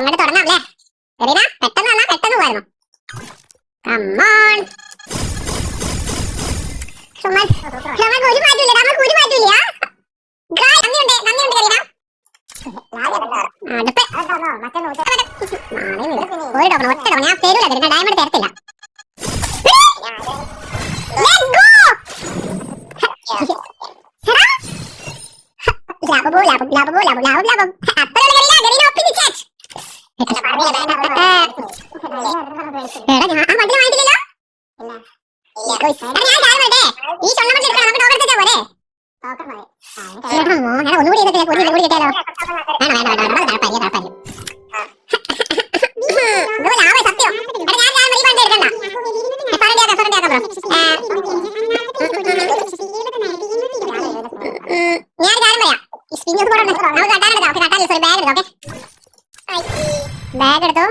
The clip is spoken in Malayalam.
അങ്ങോട്ട് തുടങ്ങാം അല്ലേ? പെട്ടെന്ന് പോയിരുന്നു. കമ്മോൺ നമുക്ക് ഒരു മാറ്റമില്ല. ഞാൻ തരൂല, ഡയമണ്ട് തരത്തില്ല. ബാഗ് എടുത്തോ.